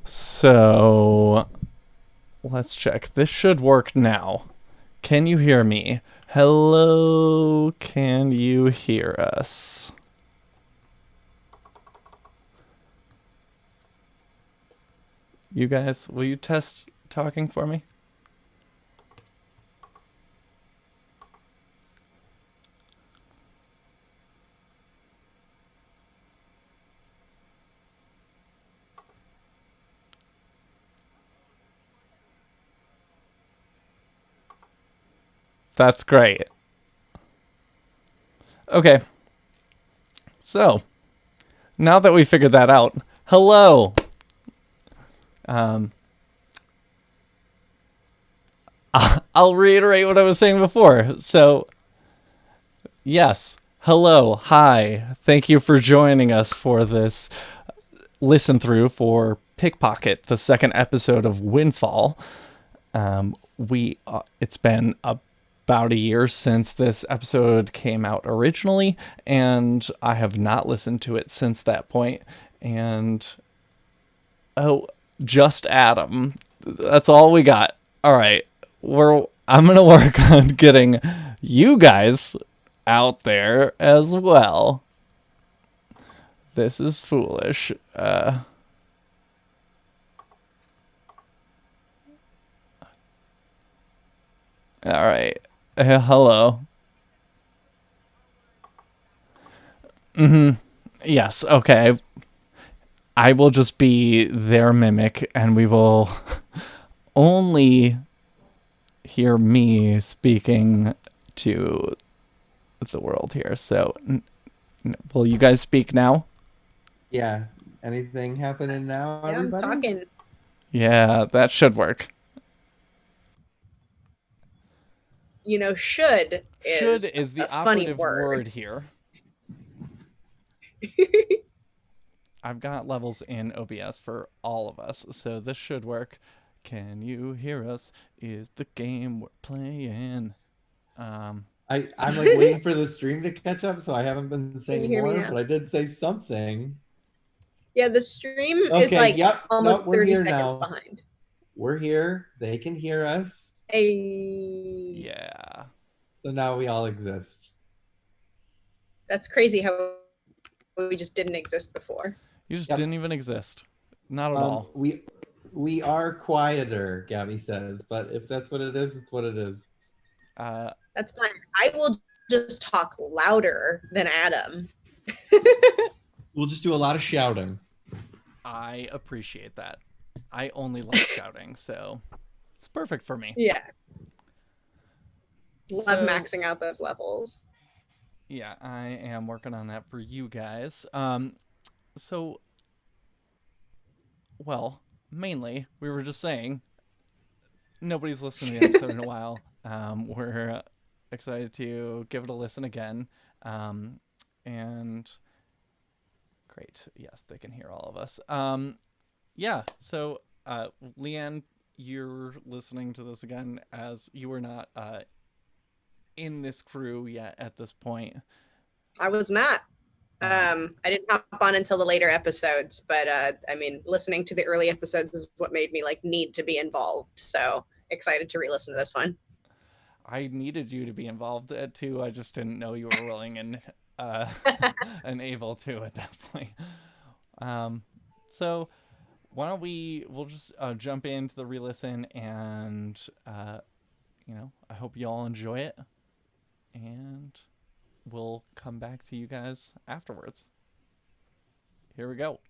So let's check. This should work now. Can you hear me? Hello, can you hear us? You guys, will you test talking for me? That's great. Okay, so now that we figured that out, hello. Um, I'll reiterate what I was saying before. So, yes, hello, hi. Thank you for joining us for this listen through for Pickpocket, the second episode of Windfall. We It's been about a year since this episode came out originally, and I have not listened to it since that point. And oh, just Adam. That's all we got. All right, I'm gonna work on getting you guys out there as well. This is foolish. All right. Hello. Yes. Okay. I will just be their mimic, and we will only hear me speaking to the world here. So, will you guys speak now? Yeah. Anything happening now, Yeah, I'm everybody? talking. Yeah, that should work. Should Should is is a the funny operative word. word here. I've got levels in OBS for all of us, so this should work. Can you hear us? Is the game we're playing? Um, I'm like waiting for the stream to catch up, so I haven't been Can you saying hear me more, now? but I did say something. Yeah, the stream is Okay, like yep. Nope, almost we're 30 here seconds now. behind. We're here. They can hear us. Hey, yeah. So now we all exist. that's crazy how we just didn't exist before. You just Yep. didn't even exist. Not at all. We are quieter, Gabby says, but if that's what it is, it's what it is. That's fine. I will just talk louder than Adam. We'll just do a lot of shouting. I appreciate that. I only like shouting, so it's perfect for me. Yeah. Love So, maxing out those levels. yeah, I am working on that for you guys. So, well, mainly, we were just saying, nobody's listened to the episode in a while. We're excited to give it a listen again. And great. Yes, they can hear all of us. Yeah, so, Leanne, you're listening to this again as you were not in this crew yet at this point. I was not. I didn't hop on until the later episodes, but I mean, listening to the early episodes is what made me like need to be involved. So excited to re-listen to this one. I needed you to be involved too. I just didn't know you were willing and uh, and able to at that point. So why don't we'll just jump into the re-listen, and I hope you all enjoy it, and we'll come back to you guys afterwards. Here we go.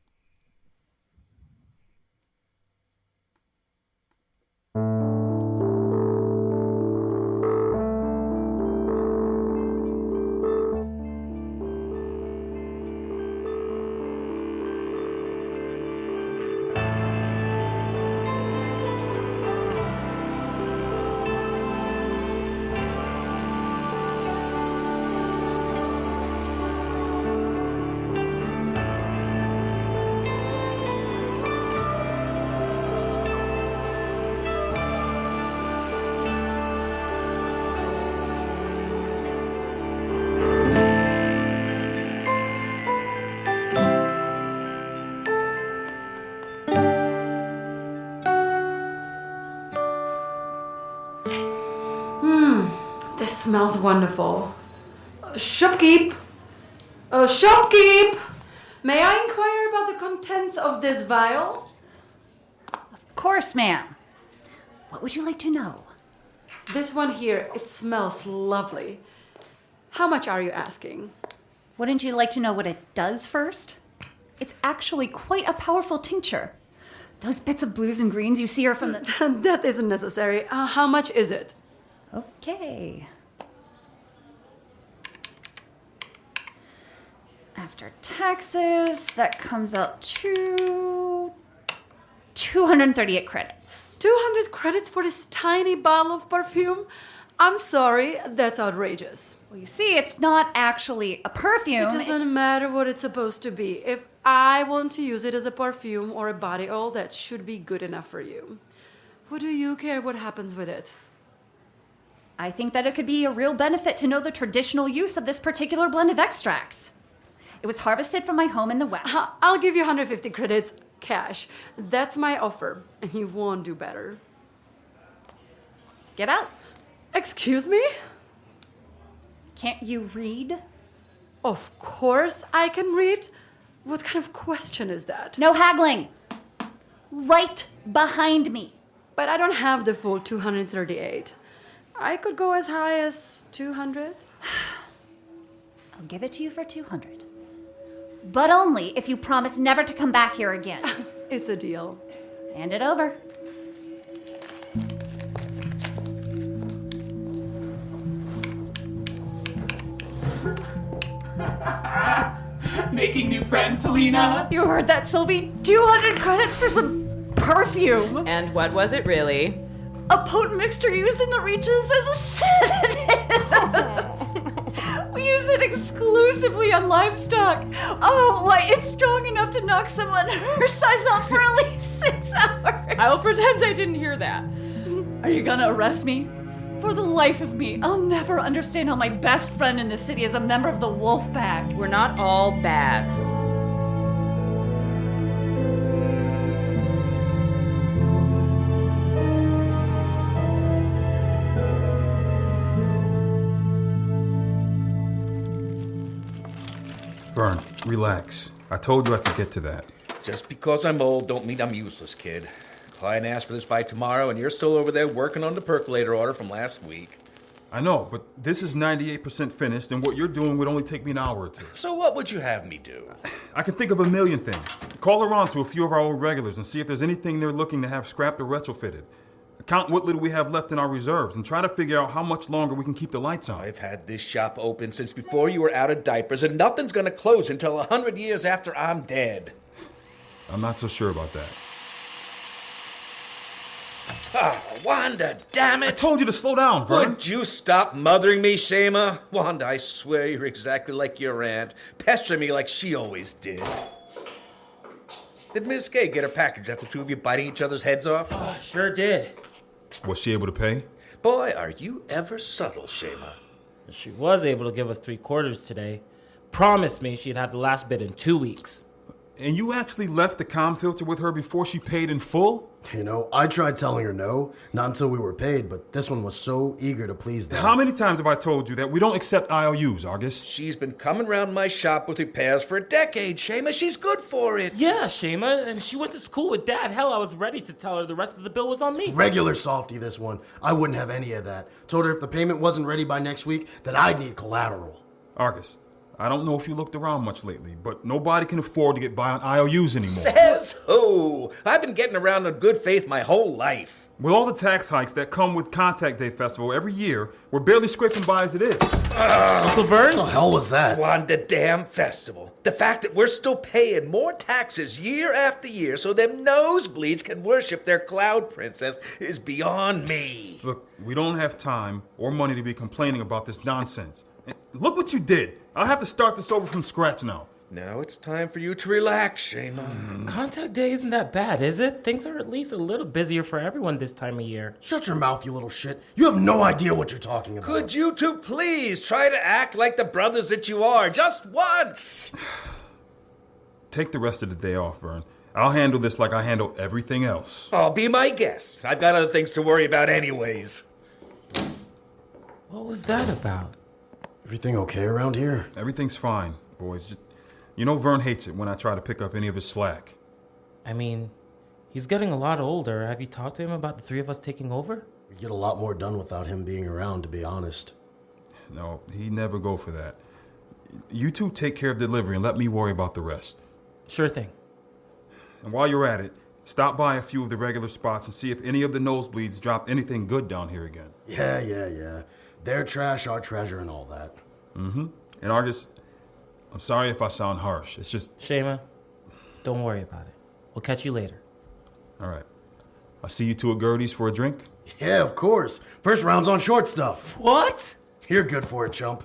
smells wonderful. Shopkeep! Shopkeep! May I inquire about the contents of this vial? Of course, ma'am. What would you like to know? This one here, it smells lovely. How much are you asking? Wouldn't you like to know what it does first? It's actually quite a powerful tincture. Those bits of blues and greens you see are from the... That isn't necessary. How much is it? Okay. After taxes, that comes out to 238 credits. 200 credits for this tiny bottle of perfume? I'm sorry, that's outrageous. Well, you see, it's not actually a perfume. It doesn't matter what it's supposed to be. If I want to use it as a perfume or a body oil, that should be good enough for you. What do you care what happens with it? I think that it could be a real benefit to know the traditional use of this particular blend of extracts. It was harvested from my home in the West. I'll give you 150 credits cash. That's my offer, and you won't do better. Get out. Excuse me? Can't you read? Of course I can read. What kind of question is that? No haggling. Right behind me. But I don't have the full 238. I could go as high as 200. I'll give it to you for 200. But only if you promise never to come back here again. It's a deal. Hand it over. Making new friends, Helena. You heard that, Sylvie? 200 credits for some perfume. And what was it really? A potent mixture used in the Reaches as a sedative. We use it exclusively on livestock. Oh, why, it's strong enough to knock someone her size out for at least 6 hours. I'll pretend I didn't hear that. Are you gonna arrest me? For the life of me, I'll never understand how my best friend in the city is a member of the Wolf Pack. We're not all bad. Vern, relax. I told you I could get to that. Just because I'm old don't mean I'm useless, kid. Client asked for this fight tomorrow, and you're still over there working on the percolator order from last week. I know, but this is 98% finished, and what you're doing would only take me an hour or two. So what would you have me do? I can think of a million things. Call around to a few of our old regulars and see if there's anything they're looking to have scrapped or retrofitted. Count what little we have left in our reserves and try to figure out how much longer we can keep the lights on. I've had this shop open since before you were out of diapers, and nothing's gonna close until 100 years after I'm dead. I'm not so sure about that. Ah, Wanda, damn I it! told you to slow down, Vern. Would you stop mothering me, Shema? Wanda, I swear you're exactly like your aunt, pestering me like she always did. Did Miss Kay get her package after the two of you biting each other's heads off? Sure did. Was she able to pay? Boy, are you ever subtle, Shema. She was able to give us 3/4 today. Promised me she'd have the last bit in 2 weeks. And you actually left the comm filter with her before she paid in full? You know, I tried telling her no, not until we were paid, but this one was so eager to please them. How many times have I told you that we don't accept IOUs, Argus? She's been coming round my shop with repairs for a decade, Shema. She's good for it. Yeah, Shema, and she went to school with Dad. Hell, I was ready to tell her the rest of the bill was on me. Regular softy, this one. I wouldn't have any of that. Told her if the payment wasn't ready by next week, that I'd need collateral. Argus, I don't know if you looked around much lately, but nobody can afford to get by on IOUs anymore. Says who? I've been getting around in good faith my whole life. With all the tax hikes that come with Contact Day Festival every year, we're barely scraping by as it is. Uncle Vern? What the hell was that? Wanda damn festival. The fact that we're still paying more taxes year after year so them nosebleeds can worship their cloud princess is beyond me. Look, we don't have time or money to be complaining about this nonsense. And look what you did. I'll have to start this over from scratch now. Now it's time for you to relax, Shema. Contact Day isn't that bad, is it? Things are at least a little busier for everyone this time of year. Shut your mouth, you little shit. You have no idea what you're talking about. Could you two please try to act like the brothers that you are, just once? Take the rest of the day off, Vern. I'll handle this like I handle everything else. Oh, be my guest. I've got other things to worry about anyways. What was that about? Everything okay around here? Everything's fine, boys. Just, you know Vern hates it when I try to pick up any of his slack. I mean, he's getting a lot older. Have you talked to him about the three of us taking over? We get a lot more done without him being around, to be honest. No, he'd never go for that. You two take care of delivery and let me worry about the rest. Sure thing. And while you're at it, stop by a few of the regular spots and see if any of the nosebleeds dropped anything good down here again. Yeah. Their trash, our treasure, and all that. Mm-hmm. And Argus, I'm sorry if I sound harsh. It's just... Shema, don't worry about it. We'll catch you later. All right. I'll see you two at Gertie's for a drink. Yeah, of course. First round's on short stuff. What? You're good for it, chump.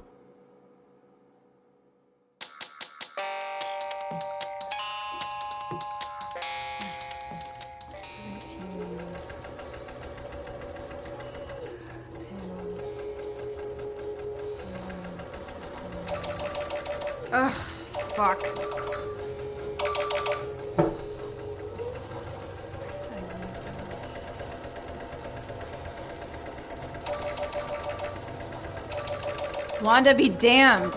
Ugh, fuck. Wanda be damned.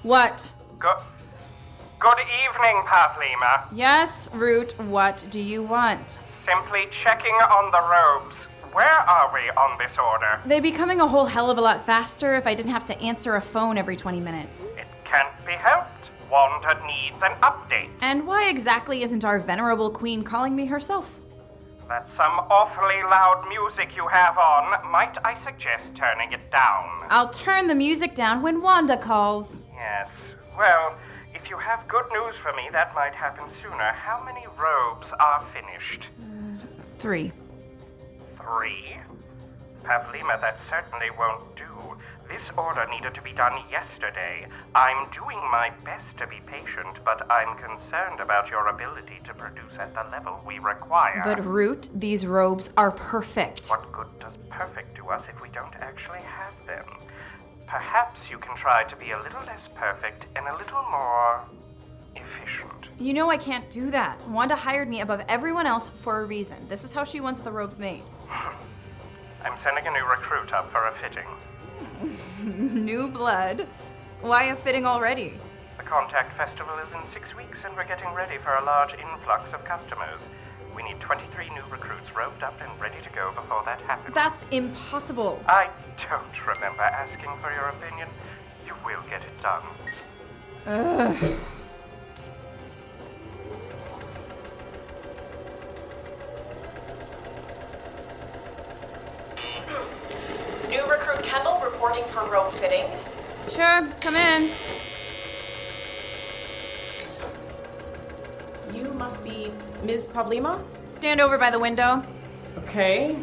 What? Good evening, Patlima. Yes, Root, what do you want? Simply checking on the robes. Where are we on this order? They'd be coming a whole hell of a lot faster if I didn't have to answer a phone every 20 minutes. It can't be helped. Wanda needs an update. And why exactly isn't our venerable queen calling me herself? That's some awfully loud music you have on. Might I suggest turning it down? I'll turn the music down when Wanda calls. Yes. Well, if you have good news for me, that might happen sooner. How many robes are finished? 3. 3? Pavlima, that certainly won't do. This order needed to be done yesterday. I'm doing my best to be patient, but I'm concerned about your ability to produce at the level we require. But Root, these robes are perfect. What good does perfect do us if we don't actually have them? Perhaps you can try to be a little less perfect and a little more efficient. You know I can't do that. Wanda hired me above everyone else for a reason. This is how she wants the robes made. I'm sending a new recruit up for a fitting. New blood? Why a fitting already? The Contact Festival is in 6 weeks, and we're getting ready for a large influx of customers. We need 23 new recruits robed up and ready to go before that happens. That's impossible. I don't remember asking for your opinion. You will get it done. Ugh. New recruit Kendall reporting for robe fitting. Sure, come in. You must be Ms. Pavlima? Stand over by the window. Okay.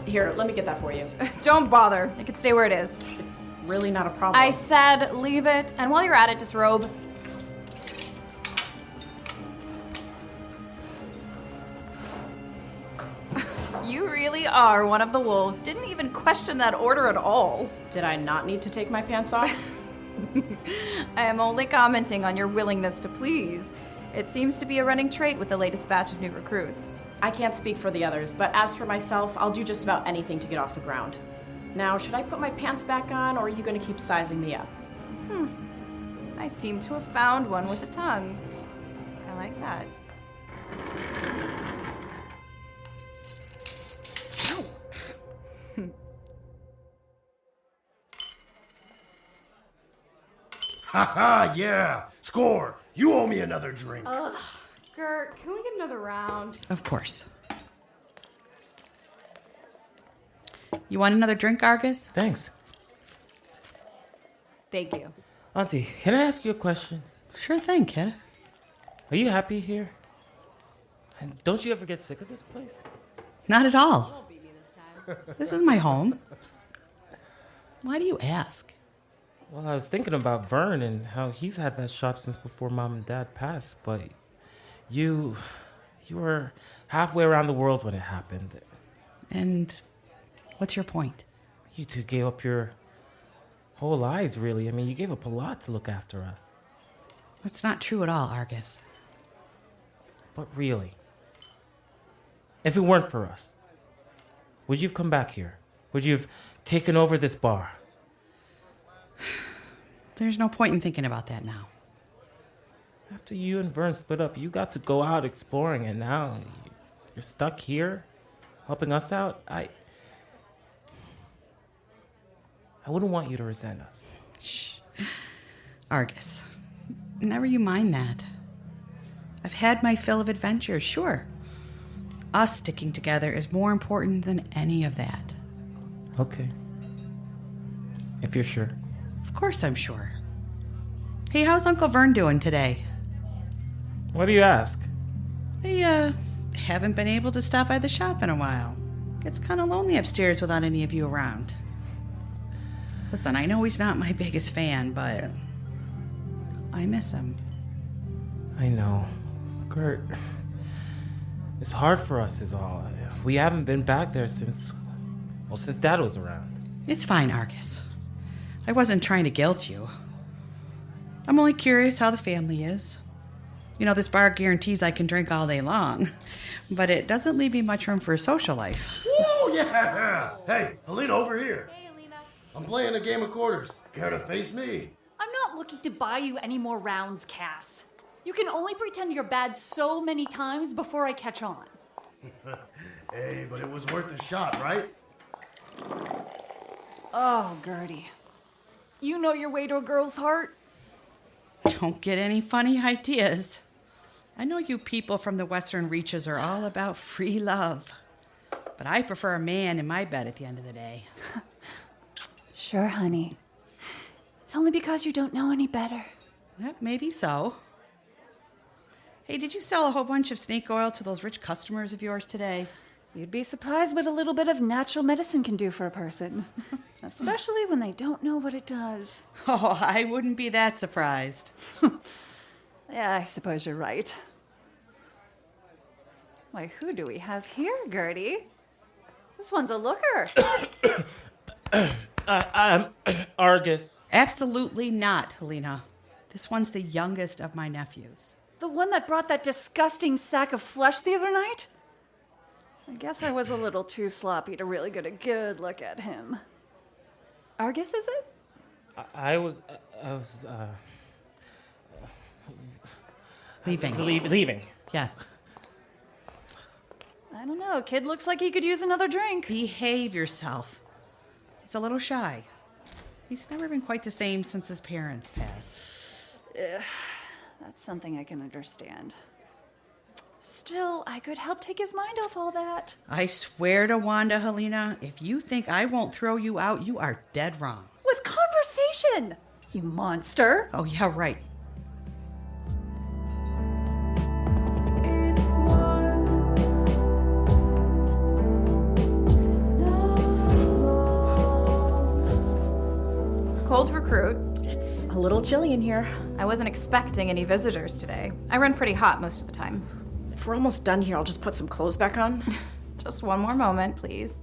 Here, let me get that for you. Don't bother. It can stay where it is. It's really not a problem. I said leave it, and while you're at it, disrobe. You really are one of the wolves. Didn't even question that order at all. Did I not need to take my pants off? I am only commenting on your willingness to please. It seems to be a running trait with the latest batch of new recruits. I can't speak for the others, but as for myself, I'll do just about anything to get off the ground. Now, should I put my pants back on, or are you going to keep sizing me up? I seem to have found one with a tongue. I like that. Haha, yeah! Score! You owe me another drink. Ugh. Gert, can we get another round? Of course. You want another drink, Argus? Thanks. Thank you. Auntie, can I ask you a question? Sure thing, kid. Are you happy here? And don't you ever get sick of this place? Not at all. This is my home. Why do you ask? Well, I was thinking about Vern and how he's had that shop since before Mom and Dad passed, but you were halfway around the world when it happened. And what's your point? You two gave up your whole lives, really. I mean, you gave up a lot to look after us. That's not true at all, Argus. But really, if it weren't for us, would you have come back here? Would you have taken over this bar? There's no point in thinking about that now. After you and Vern split up, you got to go out exploring, and now you're stuck here, helping us out. I wouldn't want you to resent us. Shh. Argus, never you mind that. I've had my fill of adventures, sure. Us sticking together is more important than any of that. Okay. If you're sure. Of course I'm sure. Hey, how's Uncle Vern doing today? Why do you ask? I haven't been able to stop by the shop in a while. It's kind of lonely upstairs without any of you around. Listen, I know he's not my biggest fan, but I miss him. I know. Gert, it's hard for us is all. We haven't been back there since Dad was around. It's fine, Argus. I wasn't trying to guilt you. I'm only curious how the family is. You know, this bar guarantees I can drink all day long, but it doesn't leave me much room for a social life. Woo, yeah! Hey, Helena, over here. Hey, Helena. I'm playing a game of quarters. Care to face me? I'm not looking to buy you any more rounds, Cass. You can only pretend you're bad so many times before I catch on. Hey, but it was worth a shot, right? Oh, Gertie. You know your way to a girl's heart. Don't get any funny ideas. I know you people from the Western Reaches are all about free love, but I prefer a man in my bed at the end of the day. Sure, honey. It's only because you don't know any better. Maybe so. Hey, did you sell a whole bunch of snake oil to those rich customers of yours today? You'd be surprised what a little bit of natural medicine can do for a person, especially when they don't know what it does. Oh, I wouldn't be that surprised. Yeah, I suppose you're right. Why, who do we have here, Gertie? This one's a looker. I'm Argus. Absolutely not, Helena. This one's the youngest of my nephews. The one that brought that disgusting sack of flesh the other night? I guess I was a little too sloppy to really get a good look at him. Argus, is it? I was leaving. Leaving. Yes. I don't know. Kid looks like he could use another drink. Behave yourself. He's a little shy. He's never been quite the same since his parents passed. That's something I can understand. Still, I could help take his mind off all that. I swear to Wanda, Helena, if you think I won't throw you out, you are dead wrong. With conversation, you monster. Oh, yeah, right. Cold recruit. It's a little chilly in here. I wasn't expecting any visitors today. I run pretty hot most of the time. If we're almost done here, I'll just put some clothes back on. Just one more moment, please.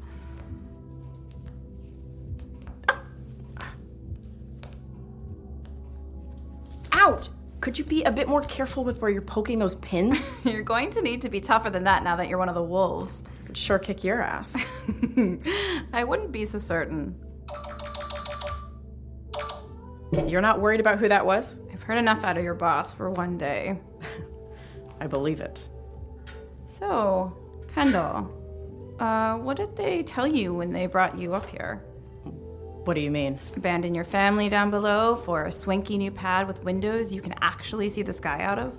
Ouch! Could you be a bit more careful with where you're poking those pins? You're going to need to be tougher than that now that you're one of the wolves. Could sure kick your ass. I wouldn't be so certain. You're not worried about who that was? I've heard enough out of your boss for one day. I believe it. So, Kendall, what did they tell you when they brought you up here? What do you mean? Abandon your family down below for a swanky new pad with windows you can actually see the sky out of?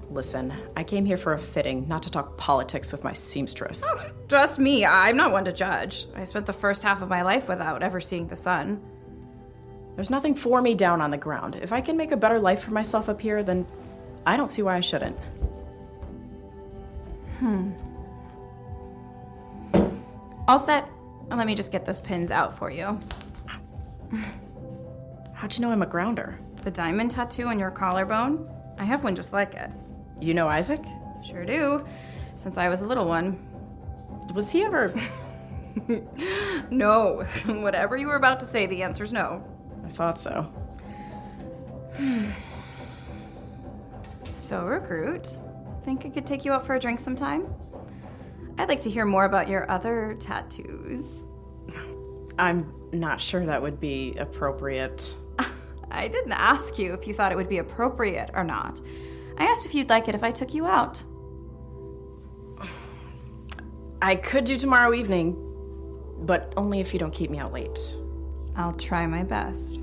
Listen, I came here for a fitting, not to talk politics with my seamstress. Oh, trust me, I'm not one to judge. I spent the first half of my life without ever seeing the sun. There's nothing for me down on the ground. If I can make a better life for myself up here, then I don't see why I shouldn't. All set. Let me just get those pins out for you. How'd you know I'm a grounder? The diamond tattoo on your collarbone? I have one just like it. You know Isaac? Sure do. Since I was a little one. Was he ever... No. Whatever you were about to say, the answer's no. I thought so. So, Recruit, think I could take you out for a drink sometime? I'd like to hear more about your other tattoos. I'm not sure that would be appropriate. I didn't ask you if you thought it would be appropriate or not. I asked if you'd like it if I took you out. I could do tomorrow evening, but only if you don't keep me out late. I'll try my best.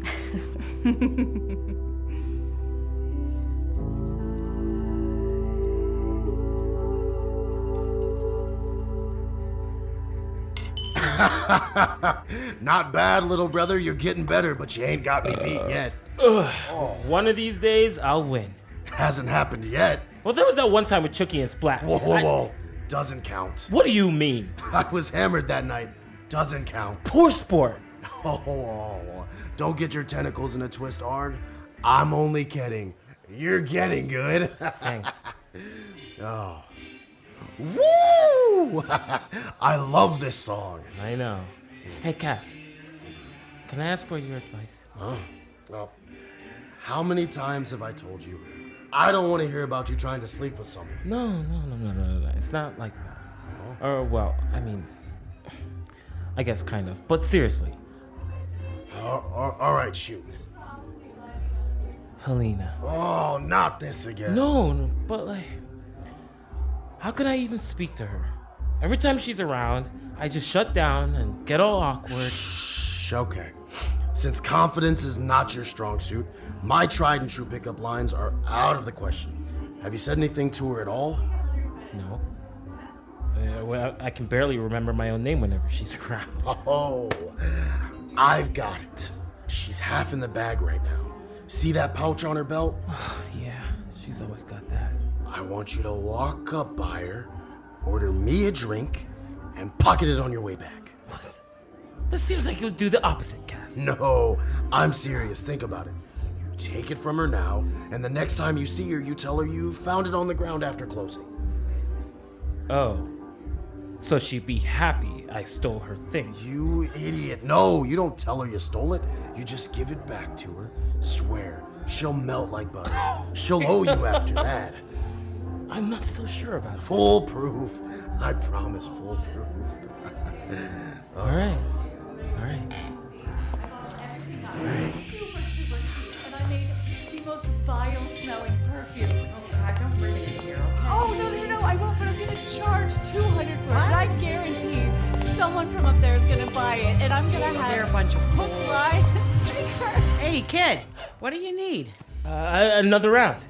Not bad, little brother. You're getting better, but you ain't got me beat yet. One of these days, I'll win. Hasn't happened yet. Well, there was that one time with Chucky and Splat. Whoa. Doesn't count. What do you mean? I was hammered that night. Doesn't count. Poor sport. Oh, don't get your tentacles in a twist, Arg. I'm only kidding. You're getting good. Thanks. Oh. Woo! I love this song. I know. Hey, Cass. Can I ask for your advice? Oh. How many times have I told you? I don't want to hear about you trying to sleep with someone. No. It's not like that. Or, well, I mean, I guess kind of. But seriously. All right, shoot. Helena. Oh, not this again. No, but like, how can I even speak to her? Every time she's around, I just shut down and get all awkward. Shh, okay. Since confidence is not your strong suit, my tried and true pickup lines are out of the question. Have you said anything to her at all? No. Well, I can barely remember my own name whenever she's around. Oh, I've got it. She's half in the bag right now. See that pouch on her belt? Yeah, she's always got that. I want you to walk up by her, order me a drink, and pocket it on your way back. What? That seems like you'll do the opposite, Cass. No, I'm serious. Think about it. You take it from her now, and the next time you see her, you tell her you found it on the ground after closing. Oh. So she'd be happy I stole her things. You idiot. No, you don't tell her you stole it. You just give it back to her. Swear, she'll melt like butter. She'll owe you after that. I'm not so sure about it. Foolproof. I promise, foolproof. All right. Super cute. And I made the most vile smelling perfume. Oh God, don't bring it in here, okay? Oh, no, I won't, but I'm gonna charge $200 for it. And I guarantee someone from up there is gonna buy it, and I'm gonna have They're a bunch of fools. line sticker. Hey, kid, what do you need? Another round.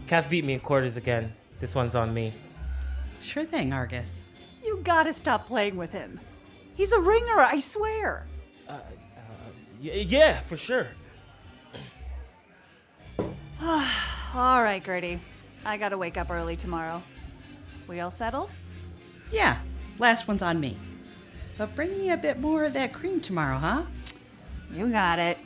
Cass beat me in quarters again. This one's on me. Sure thing, Argus. You gotta stop playing with him. He's a ringer, I swear. Yeah, for sure. All right, Gertie. I gotta wake up early tomorrow. We all settled? Yeah, last one's on me. But bring me a bit more of that cream tomorrow, huh? You got it.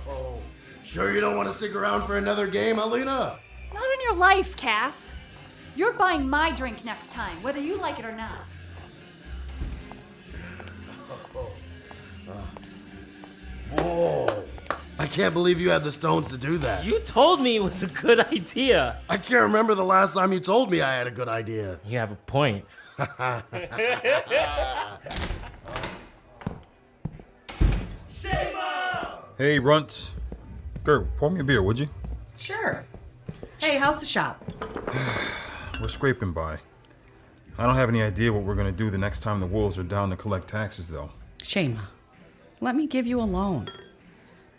Oh, sure you don't want to stick around for another game, Alina? Not in your life, Cass. You're buying my drink next time, whether you like it or not. Whoa. I can't believe you had the stones to do that. You told me it was a good idea. I can't remember the last time you told me I had a good idea. You have a point. Hey, Runts. Gert, pour me a beer, would you? Sure. Hey, how's the shop? We're scraping by. I don't have any idea what we're going to do the next time the wolves are down to collect taxes, though. Shema, let me give you a loan.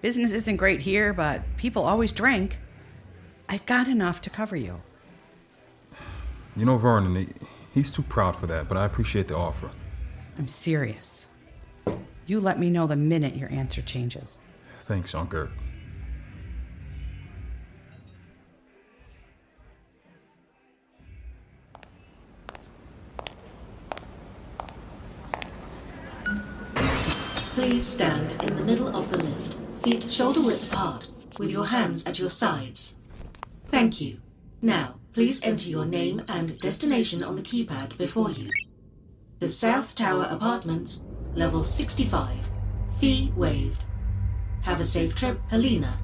Business isn't great here, but people always drink. I've got enough to cover you. You know, Vernon, he's too proud for that, but I appreciate the offer. I'm serious. You let me know the minute your answer changes. Thanks, Aunt Gert. Please stand in the middle of the lift, feet shoulder width apart, with your hands at your sides. Thank you. Now, please enter your name and destination on the keypad before you. The South Tower Apartments, level 65. Fee waived. Have a safe trip, Helena.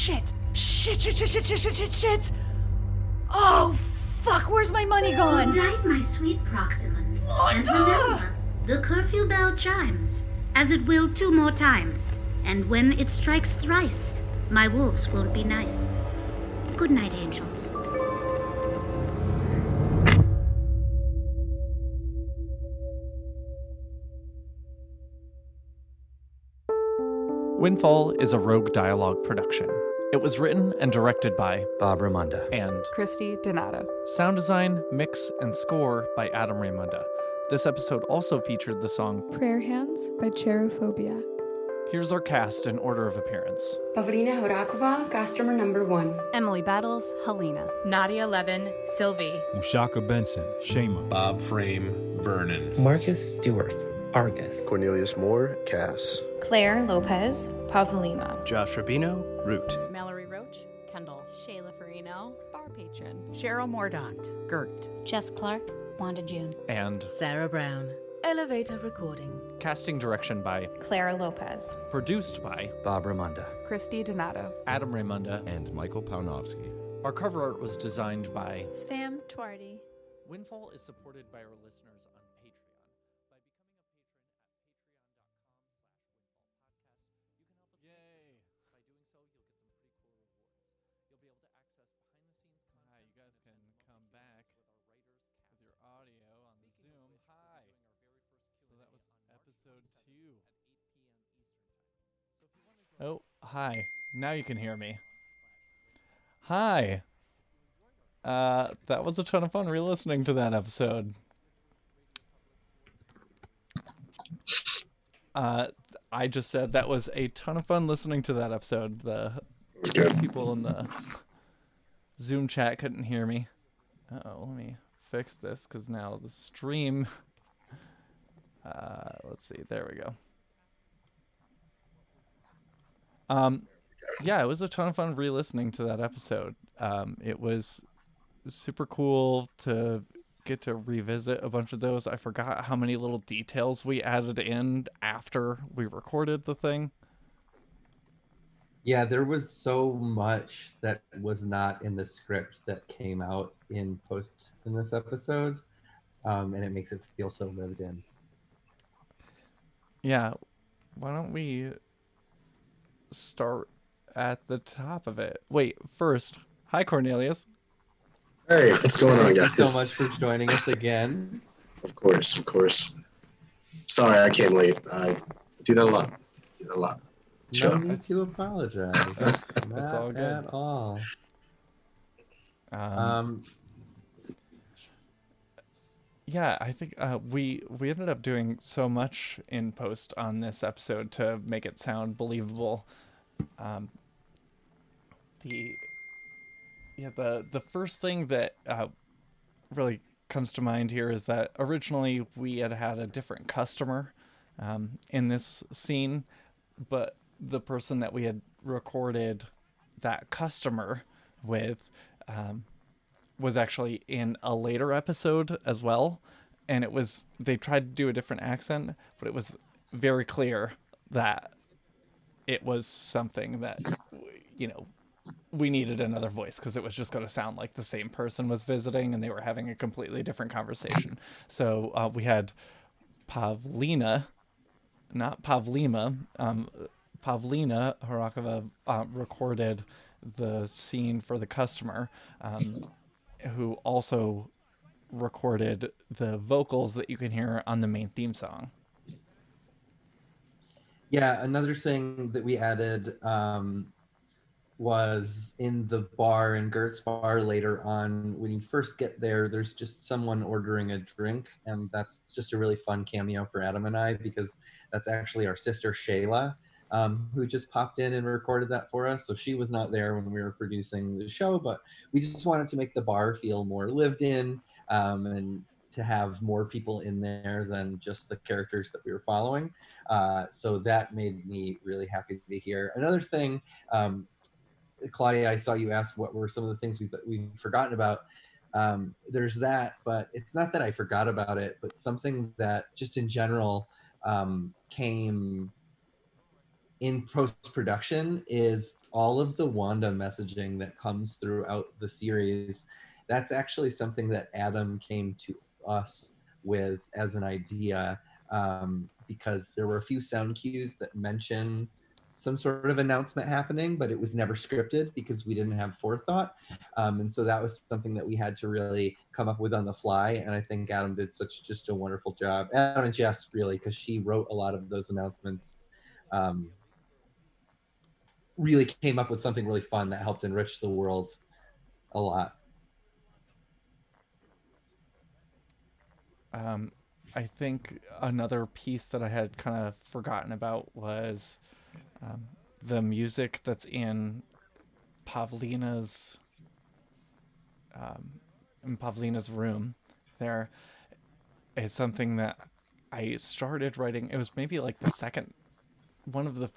Shit. Shit. Oh, fuck, where's my money gone? Good night, my sweet Proximans. And Wanda! remember, the curfew bell chimes, as it will 2 more times. And when it strikes thrice, my wolves will be nice. Good night, angels. Windfall is a Rogue Dialogue production. It was written and directed by Bob Raymunda and Christy Donato. Sound design, mix, and score by Adam Raymunda. This episode also featured the song Prayer Hands by Cherophobia. Here's our cast in order of appearance. Pavlina Horakova, customer number 1. Emily Battles, Helena. Nadia Levin, Sylvie. Mushaka Benson, Shema. Bob Frame, Vernon. Marcus Stewart, Argus. Cornelius Moore, Cass. Claire Lopez, Pavlima. Josh Rubino, Root. Mallory Roach, Kendall. Shayla Farino, Bar Patron. Cheryl Mordaunt, Gert. Jess Clark, Wanda June. And Sarah Brown. Elevator recording. Casting direction by Clara Lopez. Produced by Bob Raymunda, Christy Donato, Adam Raymunda, and Michael Paunovsky. Our cover art was designed by Sam Twardy. Windfall is supported by our listeners on Patreon. By becoming a patron at patreon.com/windfallpodcast, you can help us. Yay! By doing so, you'll get some pretty cool rewards. You'll be able to access behind-the-scenes content. You guys can come back with your audio on the Zoom. Hi. So that was episode 2 at 8 p.m. Eastern Time. Oh, hi. Now you can hear me. Hi. That was a ton of fun re-listening to that episode. I just said that was a ton of fun listening to that episode. The people in the Zoom chat couldn't hear me. Uh-oh, let me fix this because now the stream... let's see. There we go. Yeah, it was a ton of fun re-listening to that episode. It was super cool to get to revisit a bunch of those. I forgot how many little details we added in after we recorded the thing. Yeah, there was so much that was not in the script that came out in post in this episode, and it makes it feel so lived in. Yeah, why don't we start at the top of it? Wait, first, hi Cornelius. Hey, what's going on, guys? Thank you so much for joining us again. Of course. Sorry, I came late. I do that a lot. No need to apologize. That's all good. At all. Yeah, I think we ended up doing so much in post on this episode to make it sound believable. The first thing that really comes to mind here is that originally we had a different customer in this scene, but the person that we had recorded that customer with was actually in a later episode as well, and they tried to do a different accent, but it was very clear that it was something that we needed another voice because it was just going to sound like the same person was visiting and they were having a completely different conversation. So we had Pavlina, not Pavlima, Pavlina Horakova recorded the scene for the customer, who also recorded the vocals that you can hear on the main theme song. Yeah, another thing that we added was in the bar, in Gert's bar later on. When you first get there, there's just someone ordering a drink, and that's just a really fun cameo for Adam and I, because that's actually our sister Shayla, who just popped in and recorded that for us. So she was not there when we were producing the show, but we just wanted to make the bar feel more lived in, and to have more people in there than just the characters that we were following. So that made me really happy to hear. Another thing, Claudia, I saw you ask what were some of the things we've forgotten about. There's that, but it's not that I forgot about it, but something that just in general came in post-production is all of the Wanda messaging that comes throughout the series. That's actually something that Adam came to us with as an idea, because there were a few sound cues that mention some sort of announcement happening, but it was never scripted because we didn't have forethought. And so that was something that we had to really come up with on the fly. And I think Adam did just a wonderful job. Adam and Jess, really, because she wrote a lot of those announcements. Really came up with something really fun that helped enrich the world a lot. I think another piece that I had kind of forgotten about was the music that's in Pavlina's room. There is something that I started writing. It was maybe like the second one of the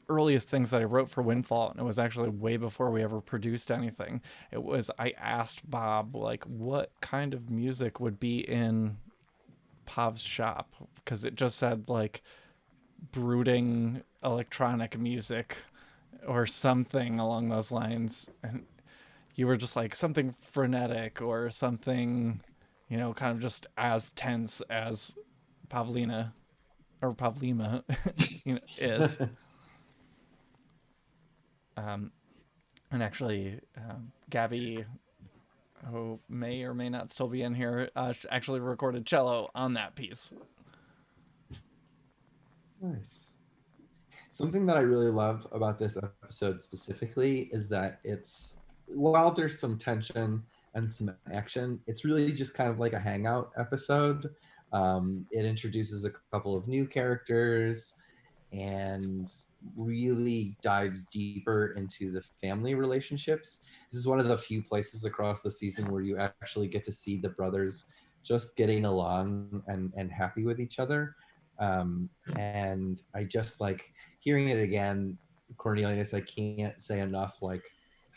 earliest things that I wrote for Windfall, and it was actually way before we ever produced anything. It was, I asked Bob, like, what kind of music would be in Pav's shop, because it just said like brooding electronic music or something along those lines, and you were just like something frenetic or something, you know, kind of just as tense as Pavlina or Pavlima you know, is. And actually, Gabby, who may or may not still be in here, actually recorded cello on that piece. Nice. Something that I really love about this episode specifically is that it's, while there's some tension and some action, it's really just kind of like a hangout episode. It introduces a couple of new characters and really dives deeper into the family relationships. This is one of the few places across the season where you actually get to see the brothers just getting along and happy with each other. And I just like hearing it again, Cornelius, I can't say enough like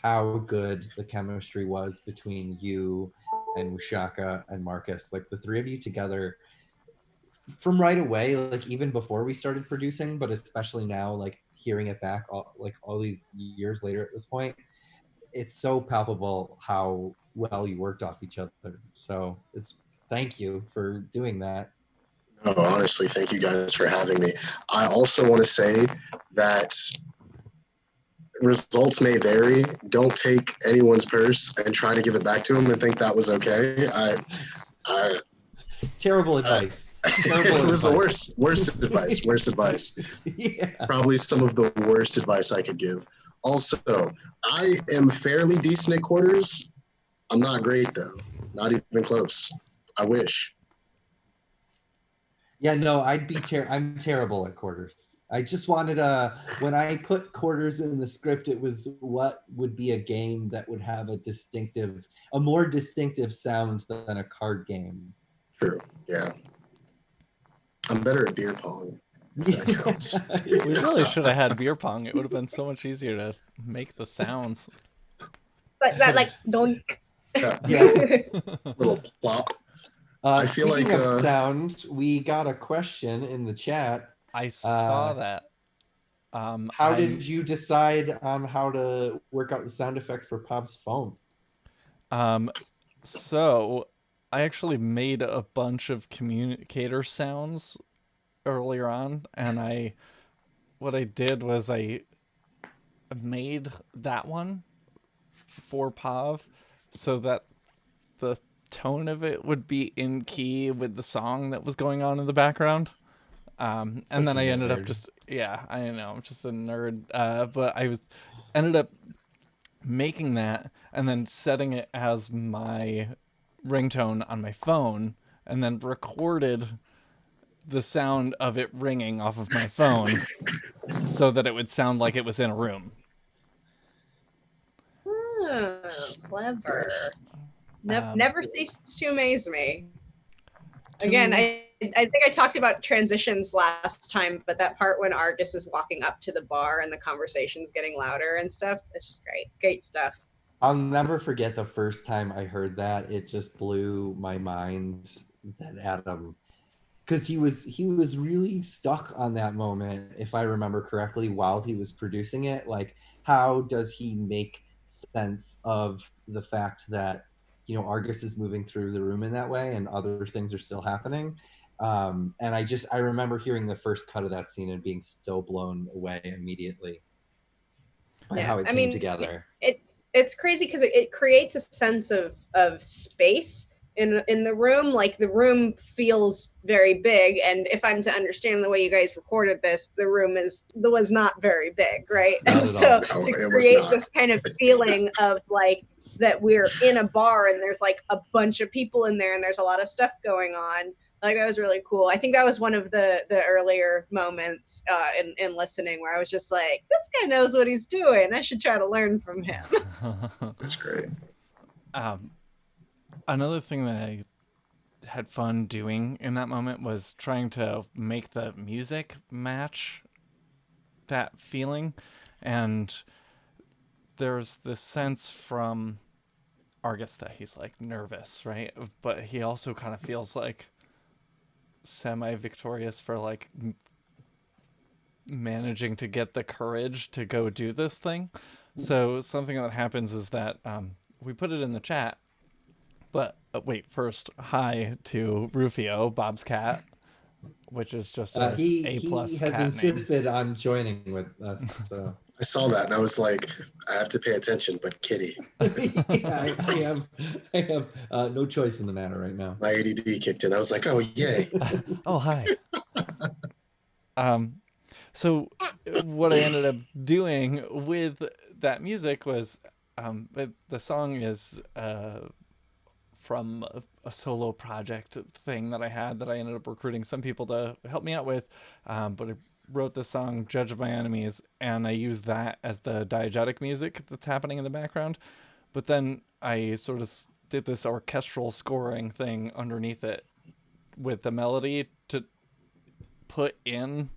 how good the chemistry was between you and Ushaka and Marcus. Like the three of you together from right away, like even before we started producing, but especially now, like hearing it back all these years later at this point, it's so palpable how well you worked off each other. So it's, thank you for doing that. No, honestly, thank you guys for having me. I also want to say that results may vary. Don't take anyone's purse and try to give it back to them and think that was okay. Terrible advice. Terrible It was advice. the worst advice. Yeah. Probably some of the worst advice I could give. Also, I am fairly decent at quarters. I'm not great though. Not even close. I wish. Yeah, no, I'm terrible at quarters. I just wanted when I put quarters in the script, it was what would be a game that would have a more distinctive sound than a card game. True. Yeah. I'm better at beer pong. If that counts. We really should have had beer pong. It would have been so much easier to make the sounds. But that like donk. Yes. Little plop. I feel Speaking like of sound, we got a question in the chat. I saw that. How did you decide on how to work out the sound effect for Pav's phone? So I actually made a bunch of communicator sounds earlier on, and what I did was I made that one for Pav so that the tone of it would be in key with the song that was going on in the background. And then I ended up just, I know, I'm just a nerd. But I ended up making that and then setting it as my ringtone on my phone, and then recorded the sound of it ringing off of my phone so that it would sound like it was in a room. Oh, clever. Never ceased to amaze me. Again, I think I talked about transitions last time, but that part when Argus is walking up to the bar and the conversation's getting louder and stuff, it's just great. Great stuff. I'll never forget the first time I heard that. It just blew my mind that Adam because he was really stuck on that moment, if I remember correctly, while he was producing it. Like, how does he make sense of the fact that, you know, Argus is moving through the room in that way and other things are still happening? And I remember hearing the first cut of that scene and being so blown away immediately by how it came together. It's crazy because it creates a sense of space in the room. Like, the room feels very big, and if I'm to understand the way you guys recorded this, the room was not very big, right? Not And at so all. No, to it was create not. this kind of feeling of like that we're in a bar and there's like a bunch of people in there and there's a lot of stuff going on. Like, that was really cool. I think that was one of the earlier moments in listening where I was just like, this guy knows what he's doing. I should try to learn from him. That's great. Another thing that I had fun doing in that moment was trying to make the music match that feeling. And there's this sense from Argus that he's like nervous, right? But he also kind of feels like semi-victorious for like managing to get the courage to go do this thing. So something that happens is that we put it in the chat, but wait, first, hi to Rufio, Bob's cat, which is just a he plus has cat insisted on joining with us. So I saw that and I was like, I have to pay attention, but kitty. yeah, I have no choice in the matter right now. My ADD kicked in. I was like, oh, yay. Oh, hi. So what I ended up doing with that music was, the song is from a solo project thing that I had that I ended up recruiting some people to help me out with, but I wrote the song Judge of My Enemies, and I used that as the diegetic music that's happening in the background. But then I sort of did this orchestral scoring thing underneath it with the melody to put in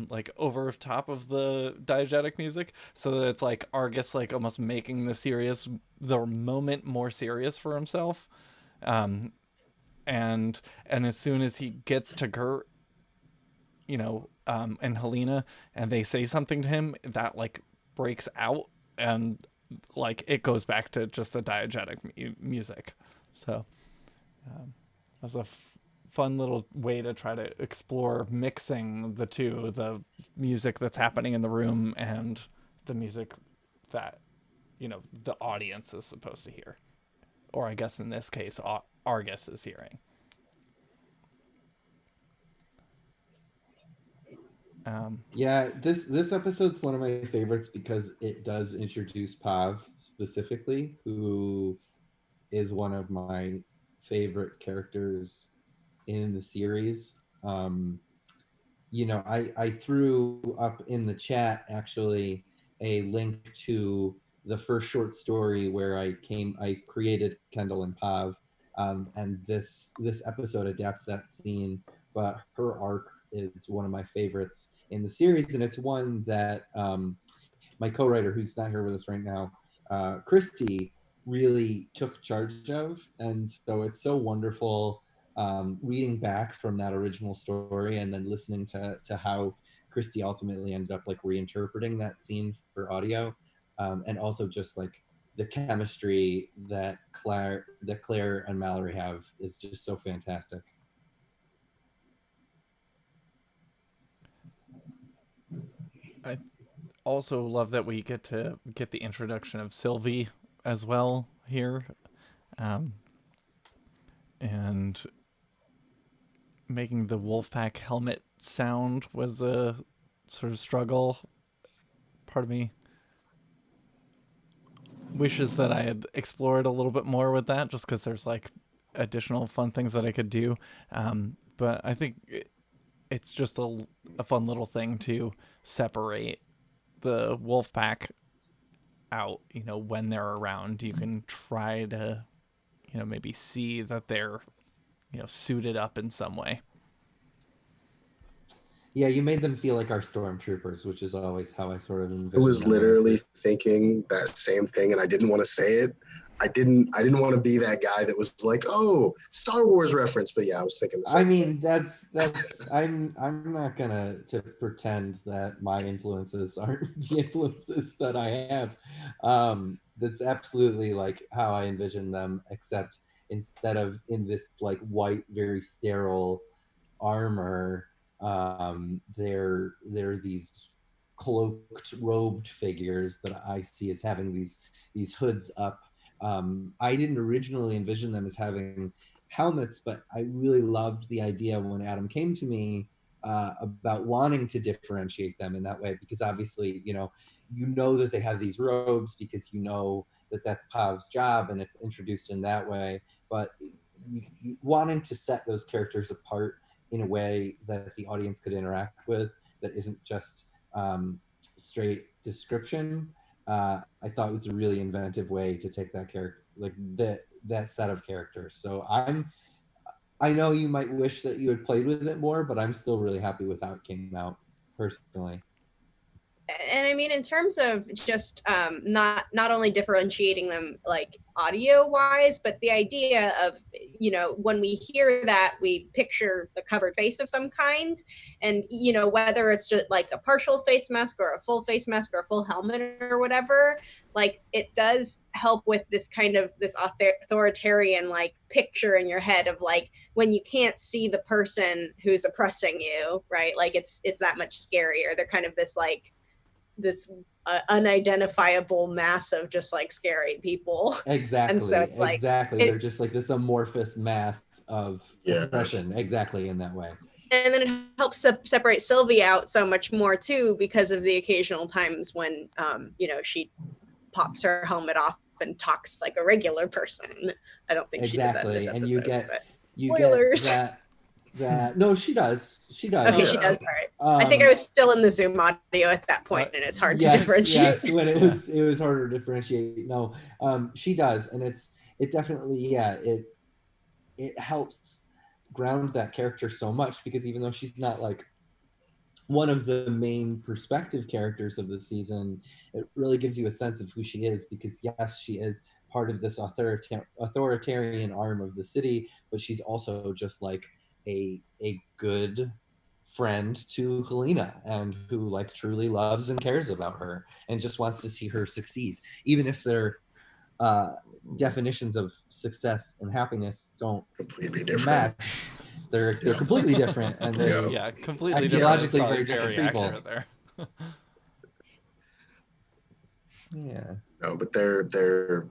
like over top of the diegetic music, so that it's like Argus like almost making the moment more serious for himself. And as soon as he gets to Gert, you know, and Helena, and they say something to him, that like breaks out and like it goes back to just the diegetic music. So that was a fun little way to try to explore mixing the two, the music that's happening in the room and the music that, you know, the audience is supposed to hear, or I guess in this case Argus is hearing. Yeah, this episode's one of my favorites because it does introduce Pav specifically, who is one of my favorite characters in the series. You know, I threw up in the chat actually a link to the first short story where I created Kendall and Pav, and this episode adapts that scene, but her arc is one of my favorites in the series, and it's one that my co-writer, who's not here with us right now, Christy, really took charge of, and so it's so wonderful reading back from that original story and then listening to how Christy ultimately ended up like reinterpreting that scene for audio, and also just like the chemistry that Claire and Mallory have is just so fantastic. I also love that we get to get the introduction of Sylvie as well here, and making the Wolfpack helmet sound was a sort of struggle. Part of me wishes that I had explored a little bit more with that, just because there's like additional fun things that I could do. But I think it's just a fun little thing to separate the Wolfpack out. You know, when they're around, you can try to, you know, maybe see that they're, you know, suited up in some way. Yeah, you made them feel like our stormtroopers, which is always how I sort of envision. I was literally thinking that same thing, and I didn't want to say it, I didn't want to be that guy that was like, oh, Star Wars reference. But yeah, I was thinking the same I mean, that's I'm not gonna to pretend that my influences aren't the influences that I have. That's absolutely like how I envision them, except instead of in this like white, very sterile armor, they're these cloaked, robed figures that I see as having these hoods up. I didn't originally envision them as having helmets, but I really loved the idea when Adam came to me about wanting to differentiate them in that way, because obviously, you know that they have these robes because you know that that's Pav's job and it's introduced in that way. But wanting to set those characters apart in a way that the audience could interact with, that isn't just straight description. I thought it was a really inventive way to take that character, like that set of characters. So I know you might wish that you had played with it more, but I'm still really happy with how it came out personally. And I mean, in terms of just not only differentiating them like audio wise, but the idea of, when we hear that, we picture the covered face of some kind, and whether it's just like a partial face mask or a full face mask or a full helmet or whatever, like it does help with this kind of this authoritarian like picture in your head of like when you can't see the person who's oppressing you, right? Like it's that much scarier. They're kind of this unidentifiable mass of just like scary people. Exactly. And so it's like, exactly. They're just like this amorphous mass of oppression. Exactly, in that way. And then it helps separate Sylvie out so much more too, because of the occasional times when, she pops her helmet off and talks like a regular person. I don't think she did that in this episode. And you get spoilers. that no, she does. Okay, she does. All right. I think I was still in the Zoom audio at that point, and it's hard to differentiate. Yes, when it was harder to differentiate. No, she does, and it definitely it helps ground that character so much, because even though she's not like one of the main perspective characters of the season, it really gives you a sense of who she is, because yes, she is part of this authoritarian arm of the city, but she's also just like a good friend to Helena, and who like truly loves and cares about her and just wants to see her succeed, even if their definitions of success and happiness don't completely different match. They're completely different, and they're completely ideologically different. very different people. There. Yeah. No, but they're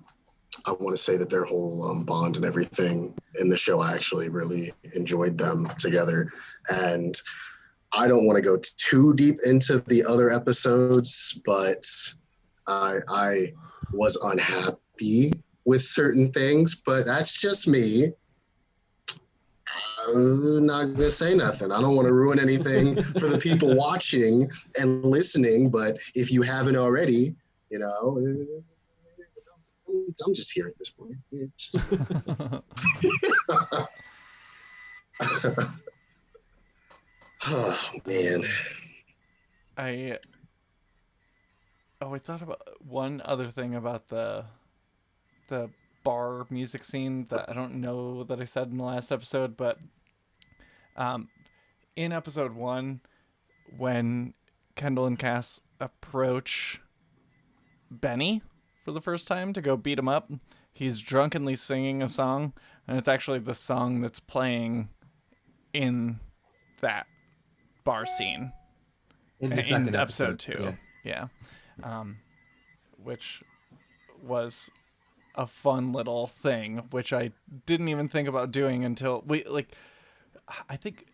I want to say that their whole bond and everything in the show, I actually really enjoyed them together. And I don't want to go too deep into the other episodes, but I was unhappy with certain things, but that's just me. I'm not going to say nothing. I don't want to ruin anything for the people watching and listening, but if you haven't already, I'm just here at this point. Oh man. I thought about one other thing about the bar music scene that I don't know that I said in the last episode, but in episode 1, when Kendall and Cass approach Benny for the first time to go beat him up, he's drunkenly singing a song, and it's actually the song that's playing in that bar scene in episode 2. Yeah. Which was a fun little thing, which I didn't even think about doing until I think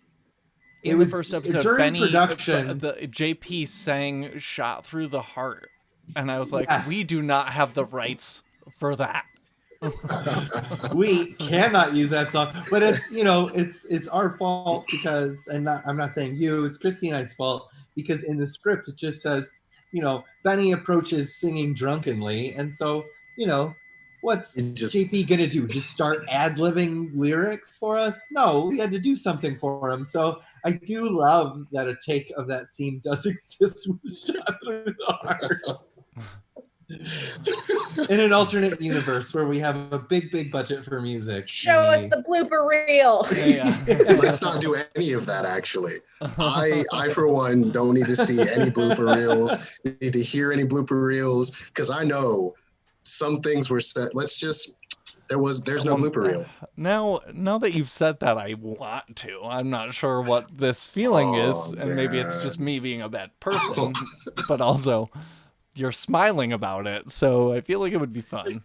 in the first episode, Benny, production, the JP sang "Shot Through the Heart," and I was like, yes. We do not have the rights for that. We cannot use that song, but it's it's our fault, because, and I'm not saying you, it's Christy and I's fault, because in the script it just says, Benny approaches singing drunkenly, and so what's JP gonna do? Just start ad-libbing lyrics for us? No, we had to do something for him. So I do love that a take of that scene does exist with "Shot Through the Heart." In an alternate universe where we have a big budget for music. Show us the blooper reel. Let's not do any of that, actually. I for one, don't need to see any blooper reels, need to hear any blooper reels, because I know some things were said. There's no blooper reel. Now that you've said that, I want to. I'm not sure what this feeling is, and maybe it's just me being a bad person, but also you're smiling about it, so I feel like it would be fun.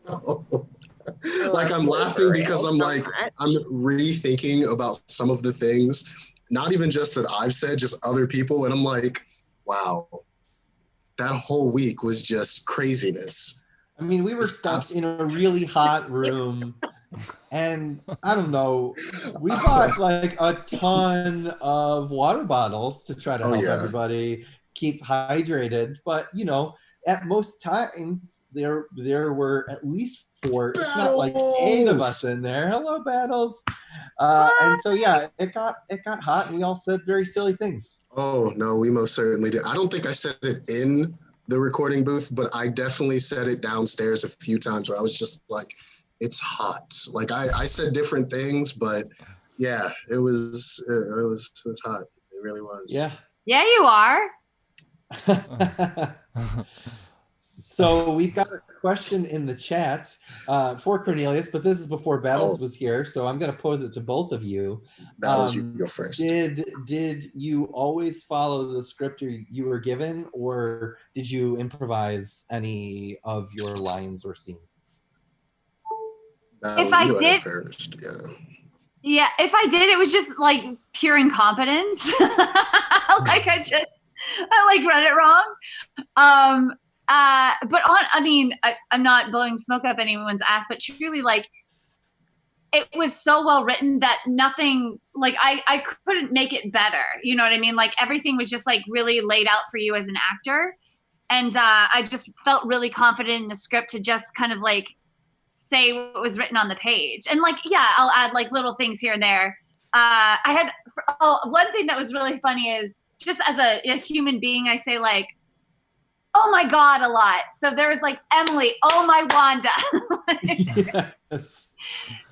Like, I'm laughing because I'm rethinking about some of the things, not even just that I've said, just other people, and I'm like, wow, that whole week was just craziness. I mean, we were stuck in a really hot room, and I don't know, we bought like a ton of water bottles to try to help everybody keep hydrated. But at most times there were at least 4, if not like 8 of us in there. Hello, Battles. And so it got hot, and we all said very silly things. Oh no, we most certainly did. I don't think I said it in the recording booth, but I definitely said it downstairs a few times where I was just like, it's hot. Like I said different things, but yeah, it was hot. It really was. Yeah. Yeah, you are. So we've got a question in the chat for Cornelius, but this is before Battles was here, so I'm going to pose it to both of you. Battles, you go first. Did you always follow the script you were given, or did you improvise any of your lines or scenes? If I did first, yeah, if I did, it was just like pure incompetence. Like I read it wrong. But I'm not blowing smoke up anyone's ass, but truly, like, it was so well written that nothing, like, I couldn't make it better. You know what I mean? Like, everything was just like really laid out for you as an actor. And I just felt really confident in the script to just kind of like say what was written on the page. And like, yeah, I'll add like little things here and there. One thing that was really funny is just as a human being, I say like, oh my God, a lot. So there was like Emily, oh my Wanda. Yes.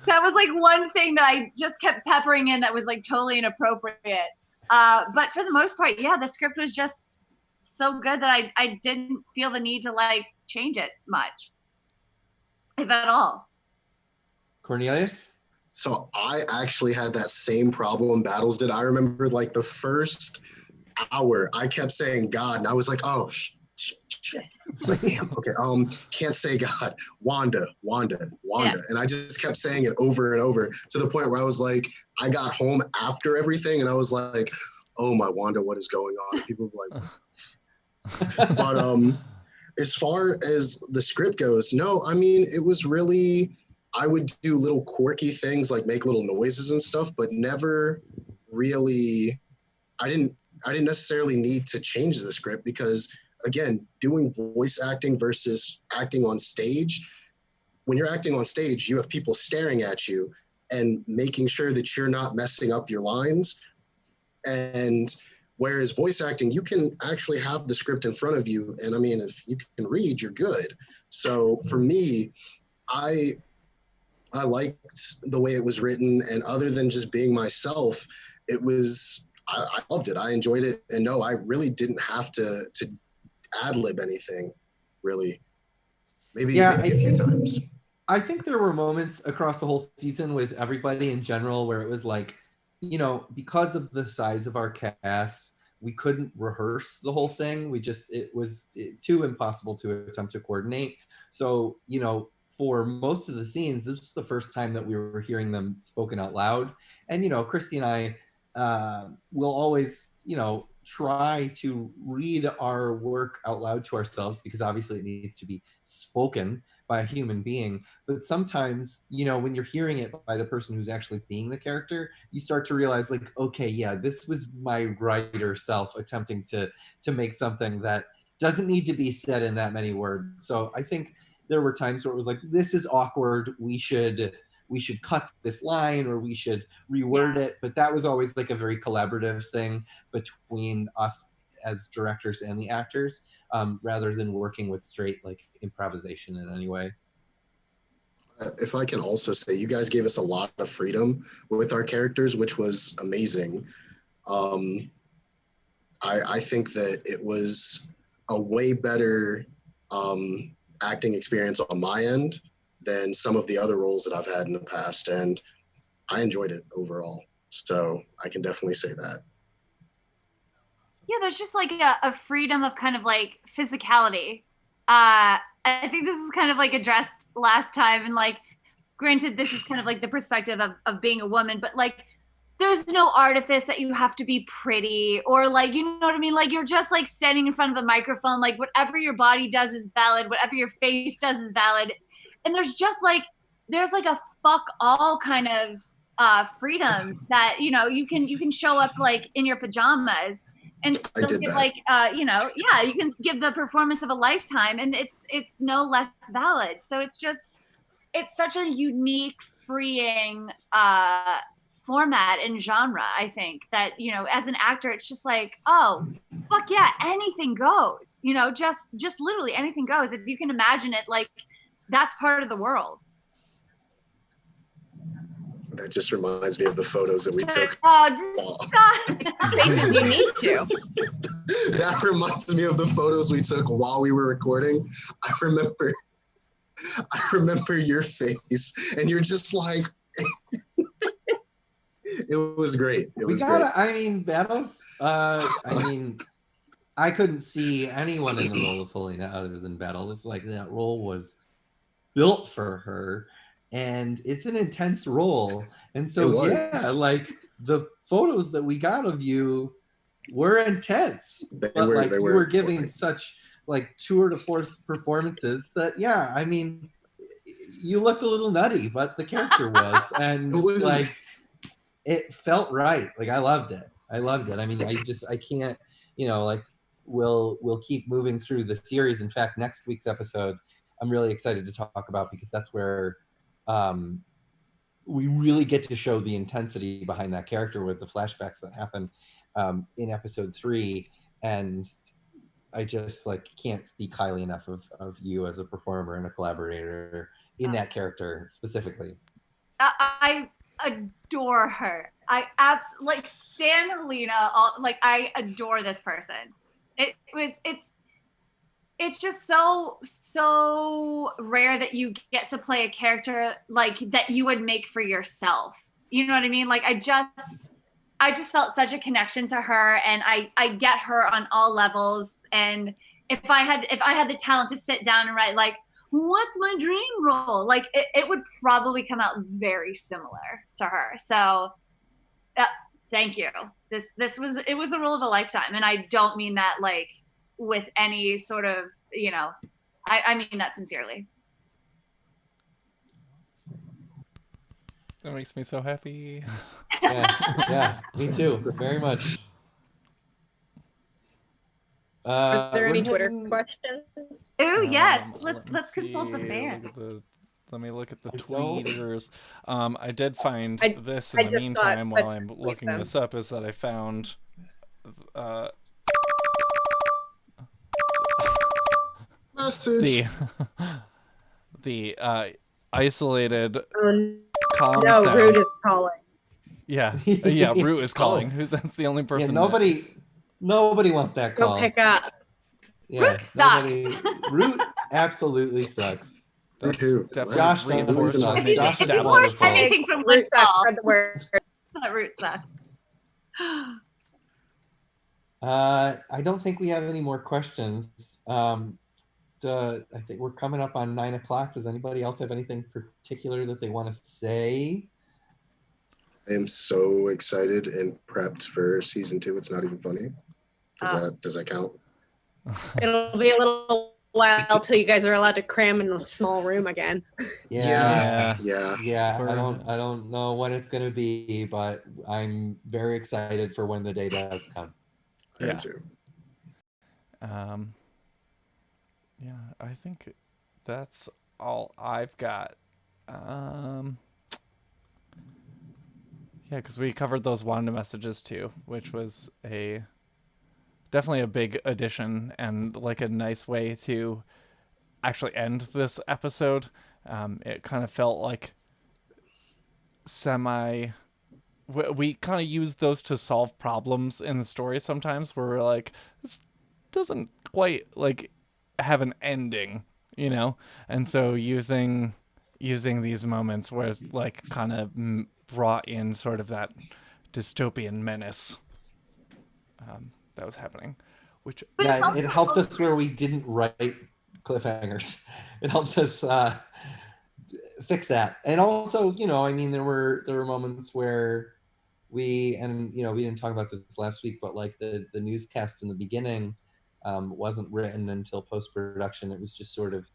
That was like one thing that I just kept peppering in that was like totally inappropriate. But for the most part, yeah, the script was just so good that I didn't feel the need to like change it much, if at all. Cornelius? So I actually had that same problem Battles did. I remember like the first hour, I kept saying God, and I was like, oh, shit. I was like, damn, okay, can't say God. Wanda. Yeah. And I just kept saying it over and over to the point where I was like, I got home after everything, and I was like, oh my Wanda, what is going on? And people were like, but as far as the script goes, no, I mean, it was really, I would do little quirky things like make little noises and stuff, but never really, I didn't necessarily need to change the script because, again, doing voice acting versus acting on stage, when you're acting on stage, you have people staring at you and making sure that you're not messing up your lines. And whereas voice acting, you can actually have the script in front of you. And I mean, if you can read, you're good. So for me, I liked the way it was written. And other than just being myself, it was, I loved it. I enjoyed it. And no, I really didn't have to ad-lib anything, really. Maybe a few times. I think there were moments across the whole season with everybody in general where it was like, because of the size of our cast, we couldn't rehearse the whole thing. It was too impossible to attempt to coordinate. So, for most of the scenes, this was the first time that we were hearing them spoken out loud. And, Christy and I will always, try to read our work out loud to ourselves because obviously it needs to be spoken by a human being. But sometimes, when you're hearing it by the person who's actually being the character, you start to realize like, okay, yeah, this was my writer self attempting to make something that doesn't need to be said in that many words. So I think there were times where it was like, this is awkward. We should cut this line or we should reword it. But that was always like a very collaborative thing between us as directors and the actors, rather than working with straight like improvisation in any way. If I can also say, you guys gave us a lot of freedom with our characters, which was amazing. I think that it was a way better acting experience on my end than some of the other roles that I've had in the past, and I enjoyed it overall. So I can definitely say that. Yeah, there's just like a freedom of kind of like physicality. I think this is kind of like addressed last time, and like, granted, this is kind of like the perspective of being a woman, but like, there's no artifice that you have to be pretty or like, you know what I mean? Like, you're just like standing in front of a microphone, like whatever your body does is valid, whatever your face does is valid. And there's like a fuck all kind of freedom that, you know, you can show up like in your pajamas and still give like, you know, yeah, you can give the performance of a lifetime and it's no less valid. So it's such a unique, freeing format and genre, I think, that, you know, as an actor, it's just like, oh, fuck yeah, anything goes, you know, just literally anything goes. If you can imagine it, like, that's part of the world. That just reminds me of the photos that we took. Oh, just stop. You need to. That reminds me of the photos we took while we were recording. I remember your face, and you're just like, it was great. I mean, Battles, I mean, I couldn't see anyone in the role of Felina other than Battles. It's like that role was built for her, and it's an intense role. And so, yeah, like the photos that we got of you were intense, you were giving such like tour de force performances that, yeah, I mean, you looked a little nutty, but the character was, and like, it felt right. Like, I loved it. I mean, I can't, you know, like, we'll keep moving through the series. In fact, next week's episode, I'm really excited to talk about, because that's where we really get to show the intensity behind that character with the flashbacks that happen in episode 3. And I just like can't speak highly enough of you as a performer and a collaborator in that character specifically. I adore her. I absolutely like Stan Helena. Like, I adore this person. It's just so rare that you get to play a character like that you would make for yourself. You know what I mean? Like, I just felt such a connection to her, and I get her on all levels. And if I had the talent to sit down and write like, what's my dream role? Like, it would probably come out very similar to her. So thank you. It was a role of a lifetime. And I don't mean that like with any sort of, you know, I mean that sincerely. That makes me so happy. Yeah, me too, very much. Are there any Twitter questions? Oh yes, let's consult the fan. Let me look at the tweeters. I did find this in the meantime while I'm looking this up, is that I found message. the isolated calm sound. Root is calling. Yeah, Root is calling. That's the only person. Yeah, nobody wants that call. Don't pick up. Yeah, Root sucks. Root absolutely sucks. That's definitely Josh reinforced for me. If you've learned anything from Windfall, spread the word. That Root sucks. I don't think we have any more questions. I think we're coming up on 9 o'clock. Does anybody else have anything particular that they want to say? I am so excited and prepped for season 2. It's not even funny. Does that count? It'll be a little while till you guys are allowed to cram in a small room again. Yeah. I don't know when it's gonna be, but I'm very excited for when the day does come. I am too. Yeah, I think that's all I've got. Yeah, because we covered those Wanda messages too, which was a definitely a big addition and like a nice way to actually end this episode. It kind of felt like we kind of use those to solve problems in the story sometimes, where we're like, this doesn't quite like have an ending, you know. And so using these moments where it's like kind of brought in sort of that dystopian menace that was happening, which yeah, it helped us where we didn't write cliffhangers. It helps us fix that. And also, I mean, there were moments where we didn't talk about this last week, but like the newscast in the beginning wasn't written until post-production. It was just sort of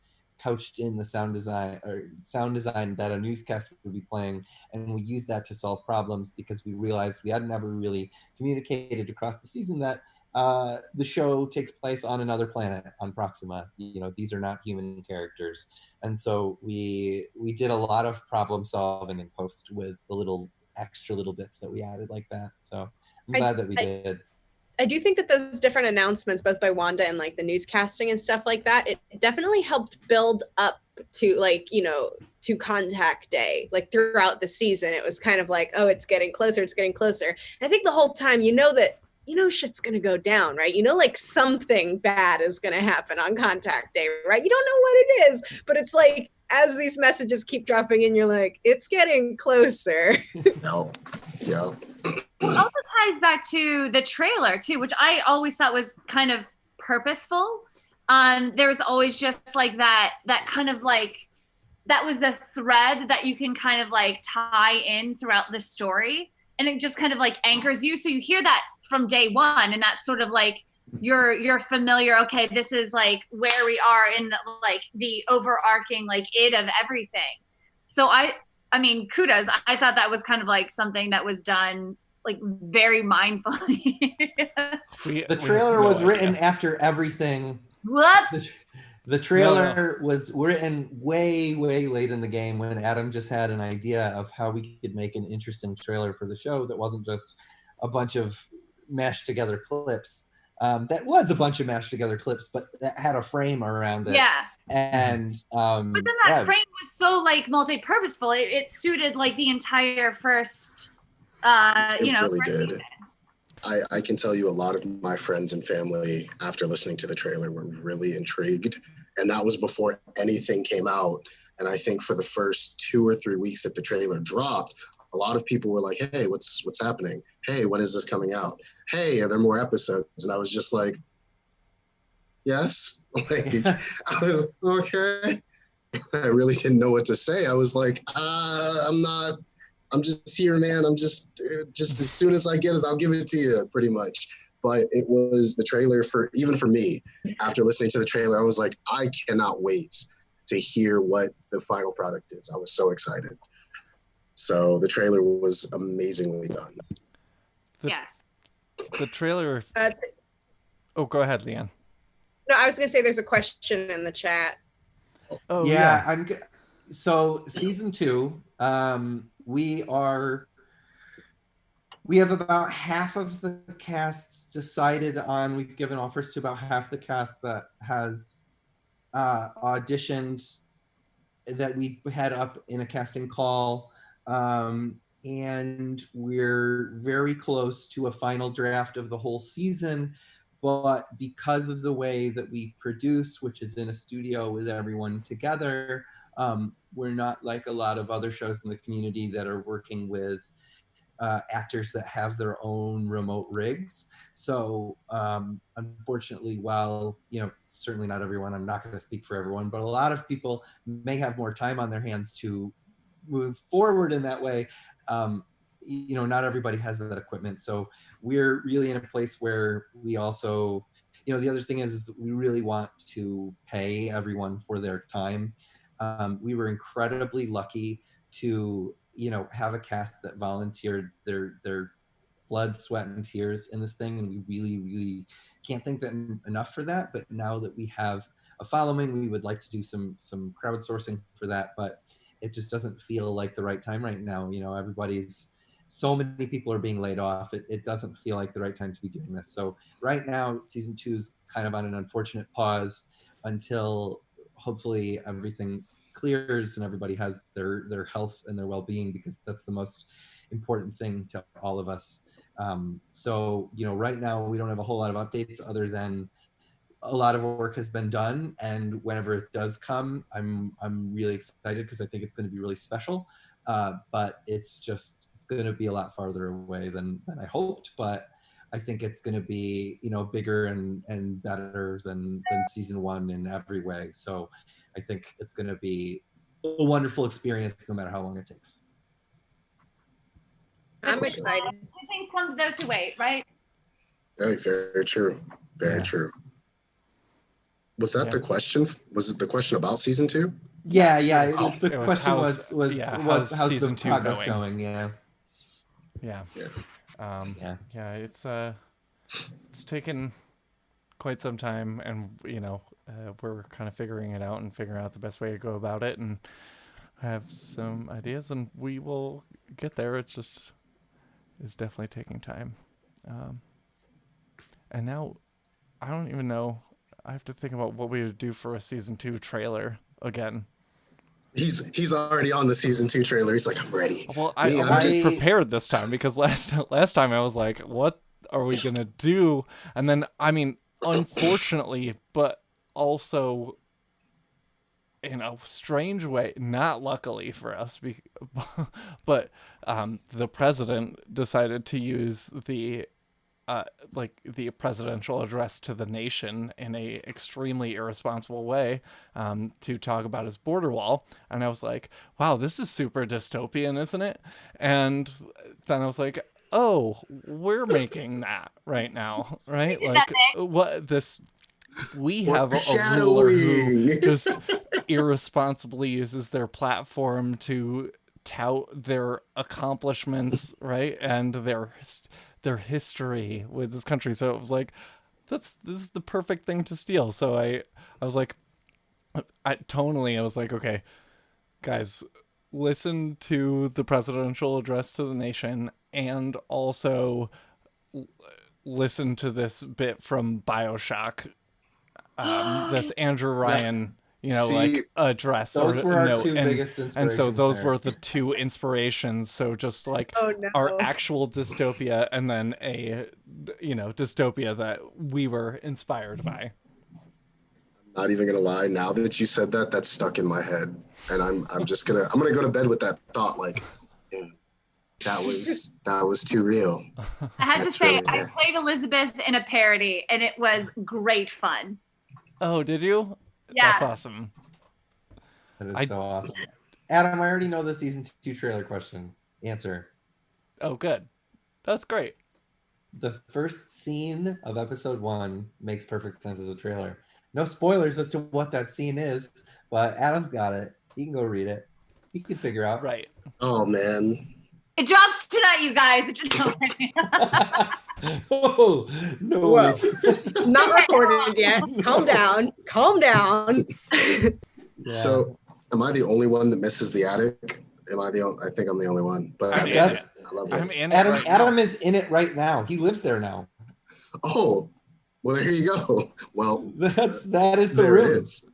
couched in the sound design that a newscast would be playing, and we used that to solve problems because we realized we had never really communicated across the season that the show takes place on another planet, on Proxima. These are not human characters, and so we did a lot of problem solving in post with the little extra little bits that we added like that. So I'm glad that we did. I do think that those different announcements, both by Wanda and like the newscasting and stuff like that, it definitely helped build up to to Contact Day. Like throughout the season, it was kind of like, oh, it's getting closer. It's getting closer. And I think the whole time, shit's going to go down, right? Like something bad is going to happen on Contact Day, right? You don't know what it is, but it's like, as these messages keep dropping in, you're like, it's getting closer. No. Yeah. Well, it also ties back to the trailer too, which I always thought was kind of purposeful. There was always just like that kind of like, that was the thread that you can kind of like tie in throughout the story. And it just kind of like anchors you. So you hear that from day one, and that's sort of like, you're familiar. Okay, this is like where we are in the overarching like id of everything. So I mean, kudos. I thought that was kind of like something that was done like very mindfully. The trailer was written after everything. What? The trailer was written way, way late in the game when Adam just had an idea of how we could make an interesting trailer for the show that wasn't just a bunch of mashed together clips. That was a bunch of mashed together clips, but that had a frame around it. Yeah. And but then that frame was so like multi-purposeful. It suited like the entire first It really first did. season. I can tell you a lot of my friends and family, after listening to the trailer, were really intrigued. And that was before anything came out. And I think for the first 2 or 3 weeks that the trailer dropped, a lot of people were like, hey, what's happening? Hey, when is this coming out? Hey, are there more episodes? And I was just like, yes. Like, I was okay. I really didn't know what to say. I was like, I'm just here, man. I'm just as soon as I get it, I'll give it to you, pretty much. But it was the trailer even for me, after listening to the trailer, I was like, I cannot wait to hear what the final product is. I was so excited. So the trailer was amazingly done. Yes. The trailer. Oh, go ahead, Leanne. No, I was going to say there's a question in the chat. Oh, yeah. So season 2, we have about half of the cast decided on. We've given offers to about half the cast that has auditioned, that we had up in a casting call. And we're very close to a final draft of the whole season. But because of the way that we produce, which is in a studio with everyone together, we're not like a lot of other shows in the community that are working with actors that have their own remote rigs. So unfortunately, while certainly not everyone, I'm not going to speak for everyone, but a lot of people may have more time on their hands to move forward in that way. Not everybody has that equipment. So we're really in a place where we also, the other thing is that we really want to pay everyone for their time. We were incredibly lucky to, have a cast that volunteered their blood, sweat, and tears in this thing. And we really, really can't thank them enough for that. But now that we have a following, we would like to do some crowdsourcing for that. But it just doesn't feel like the right time right now. Everybody's so many people are being laid off. It doesn't feel like the right time to be doing this. So right now, season 2 is kind of on an unfortunate pause until hopefully everything clears and everybody has their health and their well-being, because that's the most important thing to all of us. So, right now we don't have a whole lot of updates other than a lot of work has been done, and whenever it does come, I'm really excited because I think it's going to be really special. But it's going to be a lot farther away than I hoped. But I think it's going to be bigger and better than season 1 in every way. So I think it's going to be a wonderful experience no matter how long it takes. I'm excited. Good things come to those who wait, right? Very, very true. Very true. Was that the question? Was it the question about season 2? Yeah. How's the season 2 progress going? Yeah. It's taken quite some time, and we're kind of figuring it out and figuring out the best way to go about it, and have some ideas, and we will get there. It's definitely taking time. And now I don't even know. I have to think about what we would do for a season 2 trailer again. He's already on the season 2 trailer. He's like, I'm ready. Well, I'm just prepared this time, because last time I was like, what are we gonna do? And then, unfortunately, but also in a strange way, not luckily for us, but the president decided to use the presidential address to the nation in a extremely irresponsible way, to talk about his border wall. And I was like, wow, this is super dystopian, isn't it? And then I was like, oh, we're making that right now, right? We have a ruler who just irresponsibly uses their platform to tout their accomplishments, right? And their history with this country. So it was like, this is the perfect thing to steal. So I was like, I was like, okay, guys, listen to the presidential address to the nation, and also listen to this bit from BioShock, this Andrew Ryan address. Those were our two biggest inspirations. And so those were the two inspirations. So just like our actual dystopia, and then a dystopia that we were inspired by. Not even gonna lie, now that you said that, that's stuck in my head, and I'm gonna go to bed with that thought. Like, yeah, that was too real. I had to say, I played Elizabeth in a parody, and it was great fun. Oh, did you? Yeah. That's awesome. That is so awesome. Adam, I already know the season 2 trailer question. Answer. Oh, good. That's great. The first scene of episode 1 makes perfect sense as a trailer. No spoilers as to what that scene is, but Adam's got it. You can go read it. He can figure out. Right. Oh, man. It drops tonight, you guys. Oh, no. Whoa. Not recorded yet. Calm down. Yeah. So, am I the only one that misses the attic? I think I'm the only one. But I love it. Adam is in it right now. He lives there now. Oh, well, there you go. Well, that is the there room. It is.